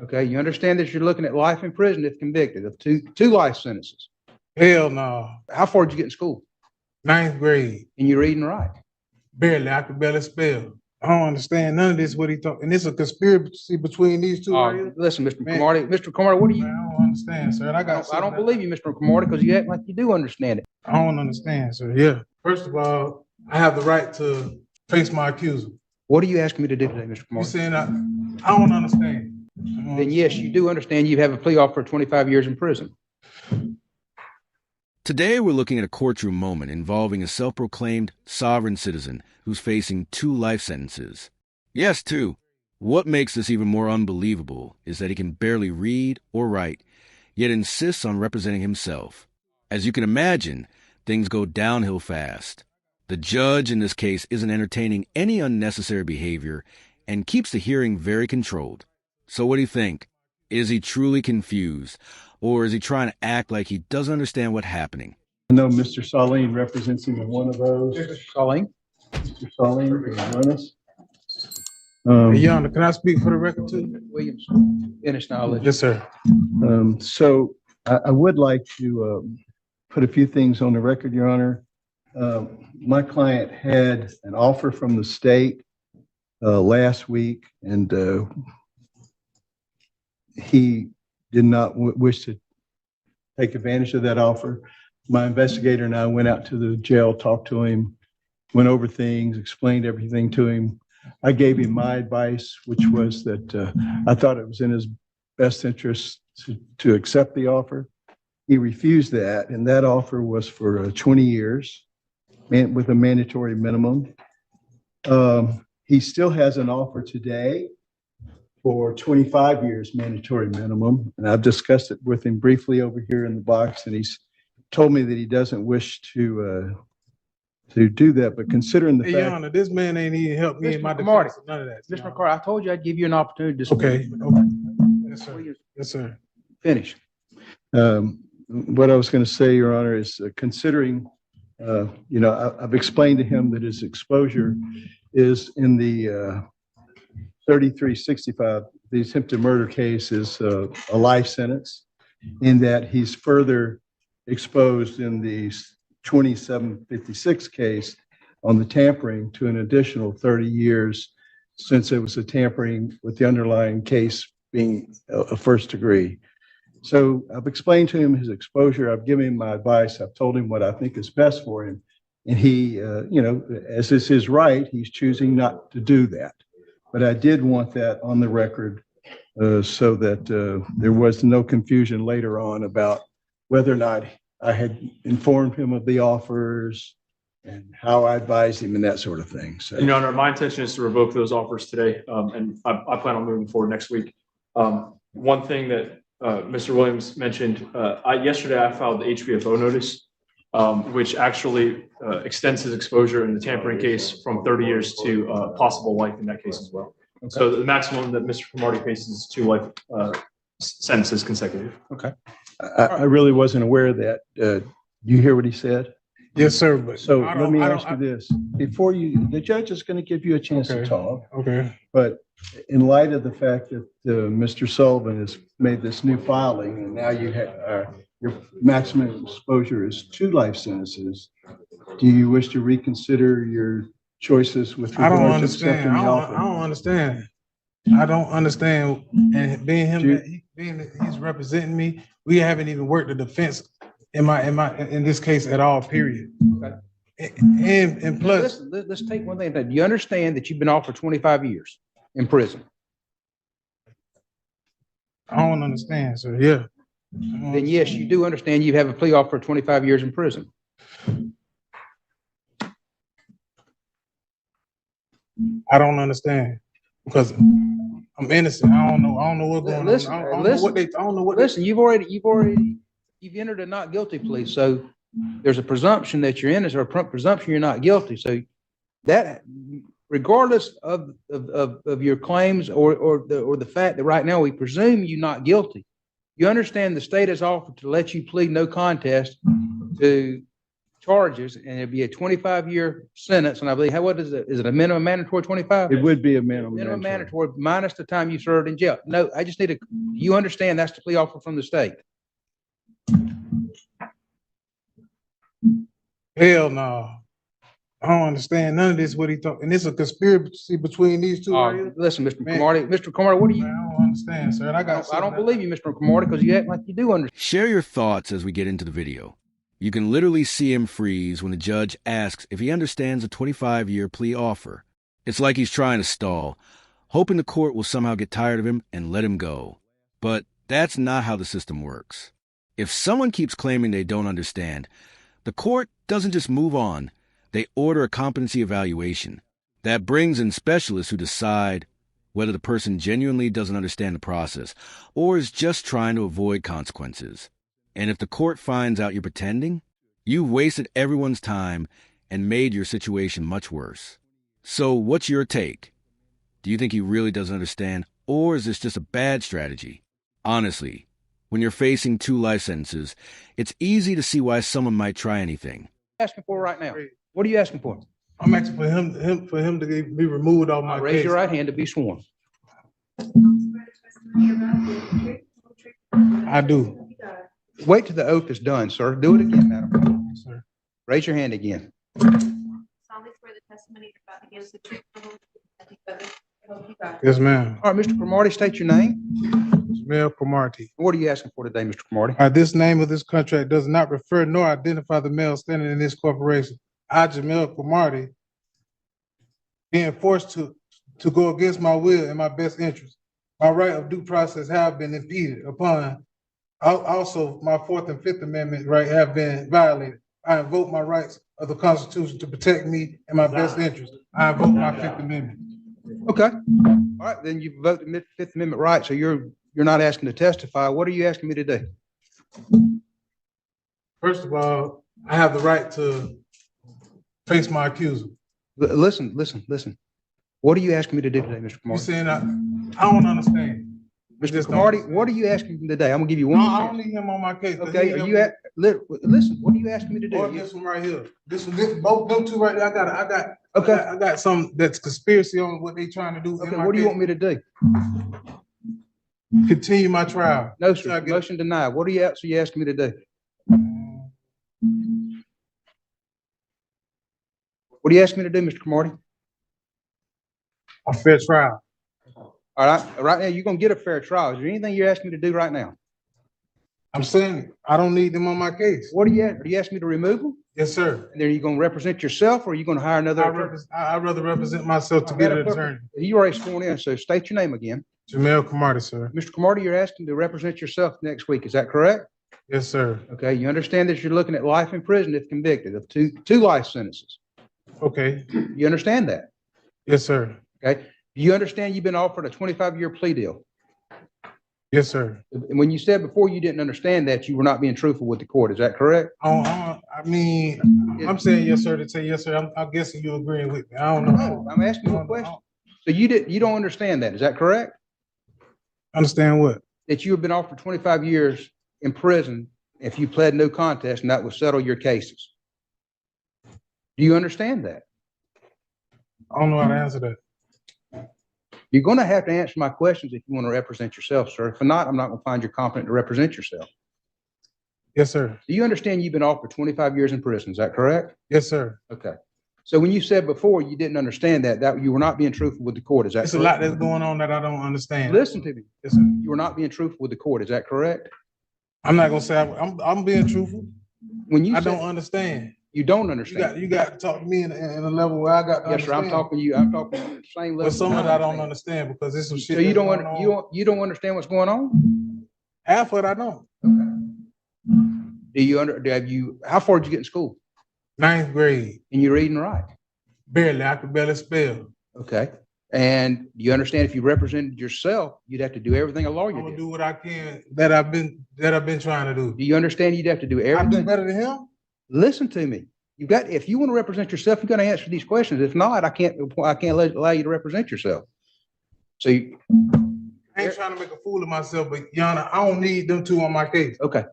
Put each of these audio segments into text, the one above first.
Okay, you understand that you're looking at life in prison if convicted of two life sentences. Hell no. How far did you get in school? 9th grade. And you read and write? Barely. I could barely spell. I don't understand none of this, what he talking. And it's a conspiracy between these two right here. Listen, Mr. Cromartie. Mr. Cromartie, what do you? Man, I don't understand, sir. I don't believe you, Mr. Cromartie, because you act like you do understand it. I don't understand, sir. Yeah. First of all, I have the right to face my accuser. What are you asking me to do today, Mr. Cromartie? You saying I don't understand. Then yes, you do understand you have a plea offer for 25 years in prison. Today, we're looking at a courtroom moment involving a self-proclaimed sovereign citizen who's facing 2 life sentences. Yes, 2. What makes this even more unbelievable is that he can barely read or write, yet insists on representing himself. As you can imagine, things go downhill fast. The judge in this case isn't entertaining any unnecessary behavior and keeps the hearing very controlled. So what do you think? Is he truly confused? Or is he trying to act like he doesn't understand what's happening? I know Mr. Salim represents him in one of those. Mr. Salim? Mr. Salim, can you join us? Hey, Your Honor, can I speak for the record too? Williams, finish now. Yes, sir. So I would like to put a few things on the record, Your Honor. My client had an offer from the state last week, and he did not wish to take advantage of that offer. My investigator and I went out to the jail, talked to him, went over things, explained everything to him. I gave him my advice, which was that I thought it was in his best interest to accept the offer. He refused that, and that offer was for 20 years with a mandatory minimum. He still has an offer today for 25 years mandatory minimum, and I've discussed it with him briefly over here in the box, and he's told me that he doesn't wish to do that. But considering the Hey, fact, Your Honor, this man ain't even helped me in my Cromartie, defense. None of that. Mr. McCarty, I told you I'd give you an opportunity to speak. Okay. Yes, sir. Yes, sir. Finish. what I was going to say, Your Honor, is considering, I've explained to him that his exposure is in the 3365. The attempted murder case is a life sentence, in that he's further exposed in the 2756 case on the tampering to an additional 30 years, since it was a tampering with the underlying case being a first degree. So I've explained to him his exposure. I've given him my advice. I've told him what I think is best for him. And he, as is his right, he's choosing not to do that. But I did want that on the record so that there was no confusion later on about whether or not I had informed him of the offers and how I advised him and that sort of thing. So, Your Honor, my intention is to revoke those offers today, and I plan on moving forward next week. One thing that Mr. Williams mentioned, yesterday I filed the HBFO notice, which actually extends his exposure in the tampering case from 30 years to possible life in that case as well. Okay. So the maximum that Mr. Cromartie faces is 2 life sentences consecutive. Okay. I really wasn't aware of that. You hear what he said? Yes, sir. But so let me ask you this. Before the judge is going to give you a chance to talk. Okay. But in light of the fact that Mr. Sullivan has made this new filing, and now you have your maximum exposure is 2 life sentences, do you wish to reconsider your choices with regard to accepting the offer? I don't understand. I don't understand. And being him, being that he's representing me, we haven't even worked the defense in this case at all, period. Okay. And plus, let's take one thing. Do you understand that you've been off for 25 years in prison? I don't understand, sir. Yeah. Then yes, you do understand you have a plea offer for 25 years in prison. I don't understand because I'm innocent. I don't know what's going on. You've entered a not guilty plea, so there's a presumption that you're innocent, or a presumption you're not guilty. So that, regardless of your claims or the fact that right now we presume you're not guilty, you understand the state has offered to let you plead no contest to charges, and it'd be a 25-year sentence, and I believe, what is it? Is it a minimum mandatory 25? It would be a minimum. Minimum mandatory. mandatory minus the time you served in jail. No, I just need to, you understand that's the plea offer from the state. Hell no. I don't understand none of this, what he thought. And it's a conspiracy between these two right here. Listen, Mr. Man. Cromartie, Mr. Cromartie, what do Man, you? I don't understand, sir. And I don't believe you, Mr. Cromartie, because you act like you do understand. Share your thoughts as we get into the video. You can literally see him freeze when the judge asks if he understands a 25-year plea offer. It's like he's trying to stall, hoping the court will somehow get tired of him and let him go. But that's not how the system works. If someone keeps claiming they don't understand, the court doesn't just move on. They order a competency evaluation. That brings in specialists who decide whether the person genuinely doesn't understand the process or is just trying to avoid consequences. And if the court finds out you're pretending, you've wasted everyone's time and made your situation much worse. So what's your take? Do you think he really doesn't understand, or is this just a bad strategy? Honestly, when you're facing 2 life sentences, it's easy to see why someone might try anything. Asking for right now. What are you asking for? I'm asking for him to be removed off my Raise case. your right hand to be sworn. I do. Wait till the oath is done, sir. Do it again, madam. Sir. Raise your hand again. Solemnly swear the testimony you're about to give is the truth, the whole truth, and nothing but it. I hope you got it. Yes, ma'am. All right, Mr. Cromartie, state your name. Jamel Cromartie. What are you asking for today, Mr. Cromartie? This name of this contract does not refer nor identify the male standing in this corporation. I, Jamel Cromartie, being forced to go against my will and my best interest. My right of due process have been impeded upon. Also, my 4th and 5th Amendment right have been violated. I invoke my rights of the Constitution to protect me and my best interest. I invoke my 5th Amendment. Okay. All right, then you vote the 5th Amendment right, so you're not asking to testify. What are you asking me to do? First of all, I have the right to face my accuser. Listen. What are you asking me to do today, Mr. You Cromartie? saying I don't understand. Mr. Just Cromartie, don't- what are you asking me today? I'm gonna give you No, one I chance. don't need him on my case. Okay, are you listen, what are you asking me to Or do? this one right here. This both them two right there. Okay. I got some that's conspiracy on what they trying to do. Okay, what do you want me to do? Continue my trial. No, Till I sir, get- motion denied. What are you asking me to do? What are you asking me to do, Mr. Cromartie? A fair trial. All right now, you're gonna get a fair trial. Is there anything you're asking me to do right now? I'm saying I don't need them on my case. What are you asking me to remove them? Yes, sir. And then are you gonna represent yourself, or are you gonna hire another attorney? I'd rather represent myself to get an attorney. You already sworn in, so state your name again. Jamel Cromartie, sir. Mr. Cromartie, you're asking to represent yourself next week, is that correct? Yes, sir. Okay, you understand that you're looking at life in prison if convicted of two life sentences. Okay. You understand that? Yes, sir. Okay, do you understand you've been offered a 25-year plea deal? Yes, sir. And when you said before you didn't understand that, you were not being truthful with the court, is that correct? I mean, I'm saying yes, sir, to say yes, sir. I'm guessing you're agreeing with me. I don't know. No, I'm asking you a question. So you don't understand that, is that correct? Understand what? That you have been offered 25 years in prison if you pled no contest and that will settle your cases. Do you understand that? I don't know how to answer that. You're going to have to answer my questions if you want to represent yourself, sir. If not, I'm not going to find you competent to represent yourself. Yes, sir. Do you understand you've been offered 25 years in prison? Is that correct? Yes, sir. Okay. So when you said before you didn't understand that you were not being truthful with the court, is that It's correct? a lot that's going on that I don't understand. Listen to me. Yes, sir. You were not being truthful with the court. Is that correct? I'm not gonna say I'm being truthful. When you I said don't understand. you don't understand. You got to talk to me in a level where I got to Yes, sir. I'm understand. talking to you. I'm talking to you at the same level. But some of it I don't understand because there's some shit. So you that's don't going on. you don't understand what's going on? Half of it I don't. How far did you get in school? 9th grade, And you read and write? barely. I could barely spell. Okay. And do you understand if you represented yourself, you'd have to do everything a lawyer I'm gonna did? do what I can that I've been trying to do. Do you understand you'd have to do I do everything? better than him. Listen to me. If you want to represent yourself, you got to answer these questions. If not, I can't allow you to represent yourself. So, I ain't trying to make a fool of myself, but Yana, I don't need them two on my case. okay.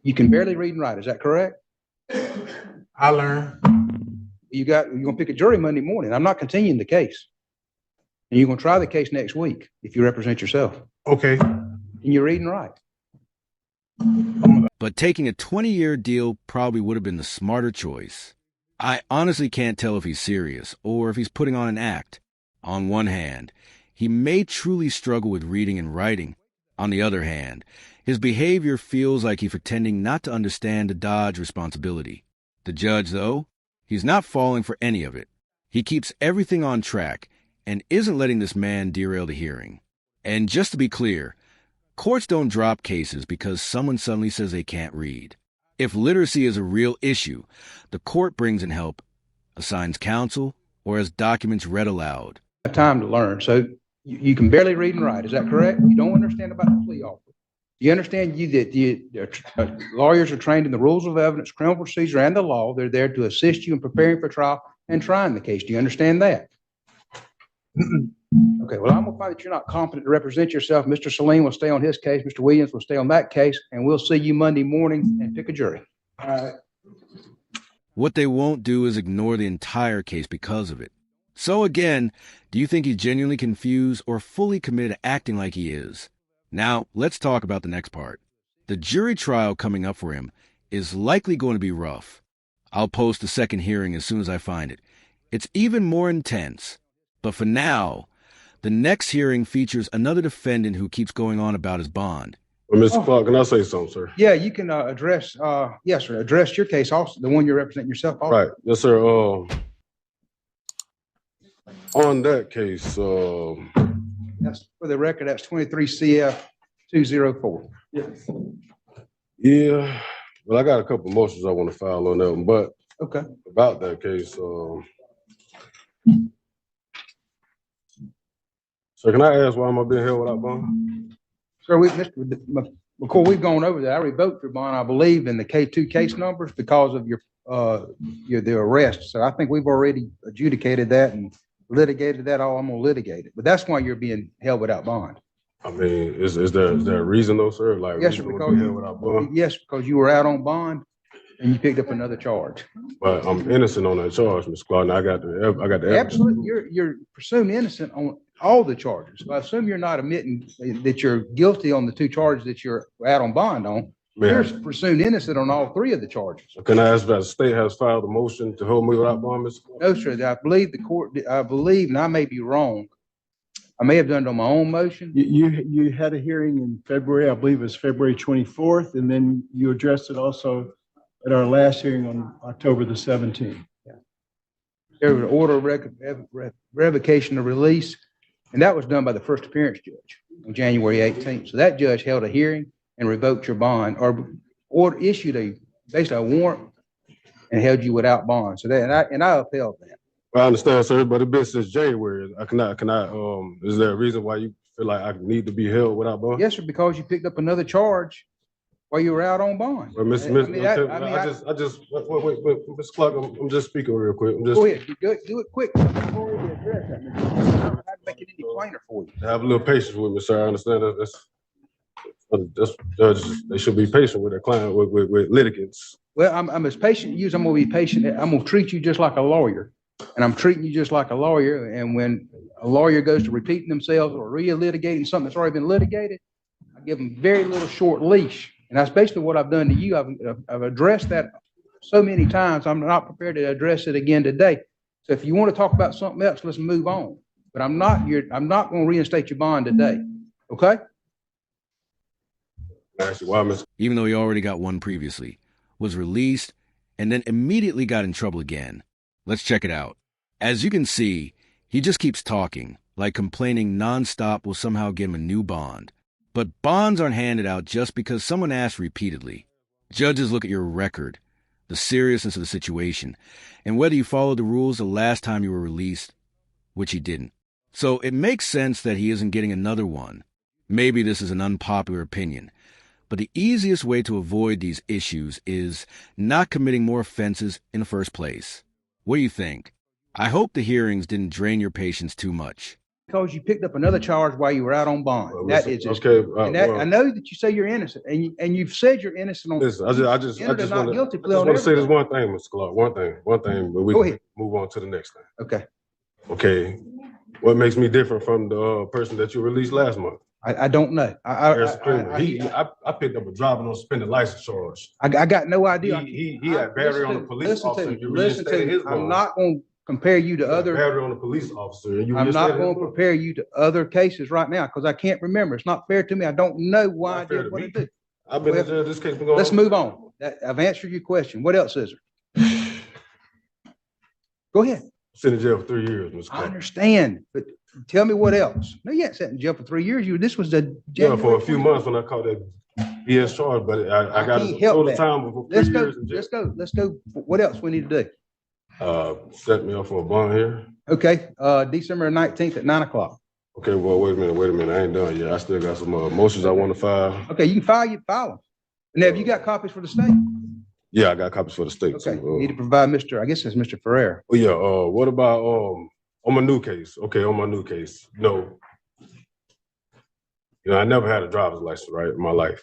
You can barely read and write. Is that correct? I learn. You're gonna pick a jury Monday morning. I'm not continuing the case. And you're gonna try the case next week if you represent yourself. Okay. And you're reading right. But taking a 20-year deal probably would have been the smarter choice. I honestly can't tell if he's serious or if he's putting on an act. On one hand, he may truly struggle with reading and writing. On the other hand, his behavior feels like he's pretending not to understand to dodge responsibility. The judge, though, he's not falling for any of it. He keeps everything on track and isn't letting this man derail the hearing. And just to be clear, courts don't drop cases because someone suddenly says they can't read. If literacy is a real issue, the court brings in help, assigns counsel, or has documents read aloud. Time to learn. So you can barely read and write. Is that correct? You don't understand about the plea offer. You understand that lawyers are trained in the rules of evidence, criminal procedure, and the law. They're there to assist you in preparing for trial and trying the case. Do you understand that? Okay, well, I'm gonna find that you're not competent to represent yourself. Mr. Salim will stay on his case. Mr. Williams will stay on that case, and we'll see you Monday morning and pick a jury. All right. What they won't do is ignore the entire case because of it. So again, do you think he's genuinely confused or fully committed to acting like he is? Now, let's talk about the next part. The jury trial coming up for him is likely going to be rough. I'll post the second hearing as soon as I find it. It's even more intense. But for now, the next hearing features another defendant who keeps going on about his bond. Well, Mr. Clark, can I say something, sir? Yeah, you can address, yes, sir, address your case also, the one you're representing yourself also. Right. Yes, sir. On that case, That's for the record, that's 23 CF 204. yeah, well, I got a couple motions I want to file on that one, but Okay. about that case, so can I ask why am I being held without bond? Sir, before we've gone over that, I revoked your bond, I believe, in the K2 case numbers because of the arrest. So I think we've already adjudicated that and litigated that. All I'm gonna litigate it, but that's why you're being held without bond. I mean, is there a reason though, sir? Like, Yes, sir, reason to because be held without bond? yes, because you were out on bond and you picked up another charge. But I'm innocent on that charge, Mr. Clark. And I got the evidence. Absolutely, you're presumed innocent on all the charges. So I assume you're not admitting that you're guilty on the two charges that you're out on bond on. You're presumed innocent on all three of the charges. Can I ask if the state has filed a motion to hold me without bond, Mr. Clark? No, sir. I believe the court, I believe, and I may be wrong. I may have done it on my own motion. You had a hearing in February, I believe it was February 24th, and then you addressed it also at our last hearing on October the 17th. There was an order of revocation of release, and that was done by the first appearance judge on January 18th. So that judge held a hearing and revoked your bond or issued basically a warrant and held you without bond. So that, and I upheld that. Well, I understand, sir, but it's been since January. Is there a reason why you feel like I need to be held without bond? Yes, sir, because you picked up another charge while you were out on bond. Well, Mr. Mr. Clark, I'm just speaking real quick. Go ahead, do it quick. Before we address that, Mr. Chairman. I don't have to make it any plainer for you. Have a little patience with me, sir. I understand that's judges. They should be patient with their client, with litigants. Well, I'm as patient as you. I'm gonna be patient. I'm gonna treat you just like a lawyer, and I'm treating you just like a lawyer. And when a lawyer goes to repeating themselves or re-litigating something that's already been litigated, I give them very little short leash. And that's basically what I've done to you. I've addressed that so many times. I'm not prepared to address it again today. So if you want to talk about something else, let's move on. But I'm not going to reinstate your bond today. Okay? Even though he already got one previously, was released, and then immediately got in trouble again. Let's check it out. As you can see, he just keeps talking, like complaining nonstop will somehow give him a new bond. But bonds aren't handed out just because someone asks repeatedly. Judges look at your record, the seriousness of the situation, and whether you followed the rules the last time you were released, which he didn't. So it makes sense that he isn't getting another one. Maybe this is an unpopular opinion, but the easiest way to avoid these issues is not committing more offenses in the first place. What do you think? I hope the hearings didn't drain your patience too much. because you picked up another charge while you were out on bond. Well, That listen, is just, okay. and that, Well, I know that you say you're innocent, and you've said you're innocent on. listen, I just entered a not guilty plea on want to say this everything. one thing, Mr. Clark. One thing, but we Go can ahead. move on to the next thing. Okay, Okay. What makes me different from the person that you released last month? I don't know. Harrison Freeman. I picked up a driving on suspended license charge. I got no idea. He had battery on a police officer. You Listen to reinstated me. his I'm bond. not going to compare you to He had other. battery on a police officer. And you I'm not reinstated going his to bond. compare you to other cases right now because I can't remember. It's not fair to me. I don't know why I Not fair did to what I me. did. I've been in jail. This case been going Let's on. move on. I've answered your question. What else is there? Go ahead. Sitting in jail for 3 years, Mr. I Clark. understand, but tell me what else. No, you ain't sat in jail for 3 years. This was the. Yeah, for a January few 20. months when I caught that BS charge, but I got can't a help total that. time before 3 Let's go. years in jail. Let's go. What else we need to do? Set me up for a bond here. Okay, December 19th at 9 o'clock. Okay, well, wait a minute. I ain't done yet. I still got some motions I want to file. Okay, you can file them. Now, have you got copies for the state? Yeah, I got copies for the state Okay, too. you need to provide I guess it's Mr. Ferrer. Oh yeah. What about on my new case? Okay, on my new case. No. I never had a driver's license, right, in my life.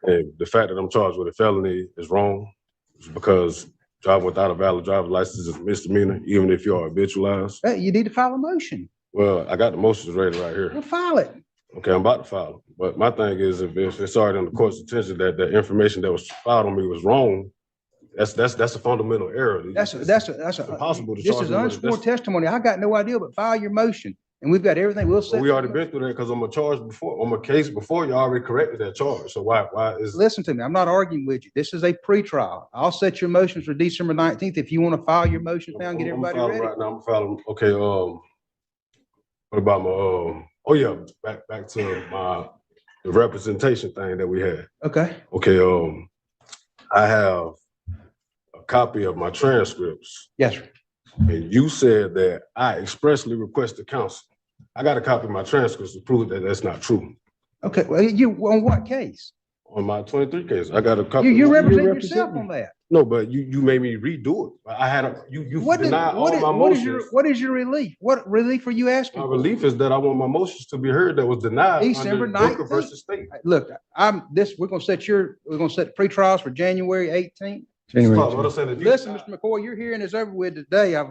And the fact that I'm charged with a felony is wrong. It's because driving without a valid driver's license is a misdemeanor, even if you're habitualized. Hey, you need to file a motion. Well, I got the motions ready right here. We'll file it. Okay, I'm about to file it. But my thing is, if it's already on the court's attention that the information that was filed on me was wrong, that's a fundamental error. That's impossible to this charge is me with it. unsworn testimony. I got no idea, but file your motion. And we've got everything. We'll set. We already been through that because on my charge before, on my case before, you already corrected that charge. So why is? Listen to me. I'm not arguing with you. This is a pretrial. I'll set your motions for December 19th. If you want to file your motions now and get everybody filing ready. right now. I'm filing. Okay. What about my? Oh yeah. Back to the representation thing that we had. Okay. Okay. I have a copy of my transcripts. Yes, sir. And you said that I expressly requested counsel. I got a copy of my transcripts to prove that that's not true. Okay. Well, you on what case? On my 23 case, I got a copy. You represent represent yourself me. on that. No, but you made me redo it. I had you denied all my motions. What is your relief? What relief are you asking My for? relief is that I want my motions to be heard that was denied December under Booker 19th. versus State. Look, we're gonna set the pre-trials for January 18th. Listen, Mr. McCoy, you're hearing this over with today. I've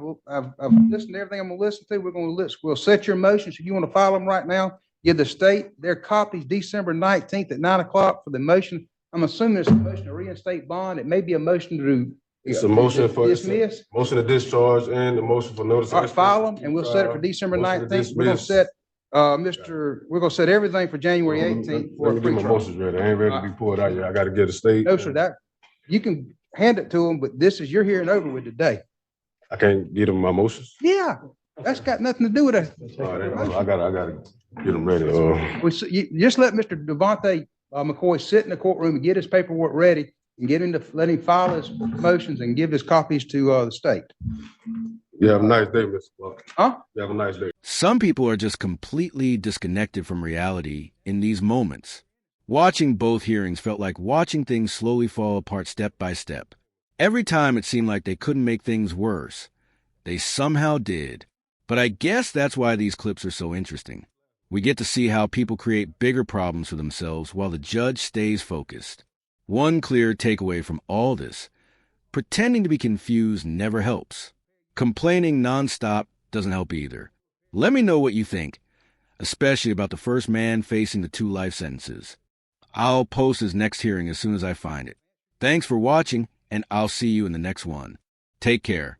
listened to everything I'm gonna listen to. We'll set your motions. If you want to file them right now, give the state their copies December 19th at 9 o'clock for the motion. I'm assuming it's a motion to reinstate bond. It may be a motion to It's a motion for dismiss. motion to discharge and a motion for notice. All right, file them and we'll set it for December Motion to 19th. We're gonna dismiss. set, we're gonna set everything for January 18th for Let a me get my pre-trial. motions ready. I ain't ready to be pulled out yet. I gotta get a state. No, sir, you can hand it to them, but this is, you're hearing over with today. I can't get them my motions. Yeah, that's got nothing to do with it. All right, I gotta get them ready. You just let Mr. Devontae McCoy sit in the courtroom and get his paperwork ready and let him file his motions and give his copies to the state. You have a nice day, Mr. Clark. Huh? You have a nice day. Some people are just completely disconnected from reality in these moments. Watching both hearings felt like watching things slowly fall apart step by step. Every time it seemed like they couldn't make things worse. They somehow did. But I guess that's why these clips are so interesting. We get to see how people create bigger problems for themselves while the judge stays focused. One clear takeaway from all this: pretending to be confused never helps. Complaining nonstop doesn't help either. Let me know what you think, especially about the first man facing the 2 life sentences. I'll post his next hearing as soon as I find it. Thanks for watching, and I'll see you in the next one. Take care.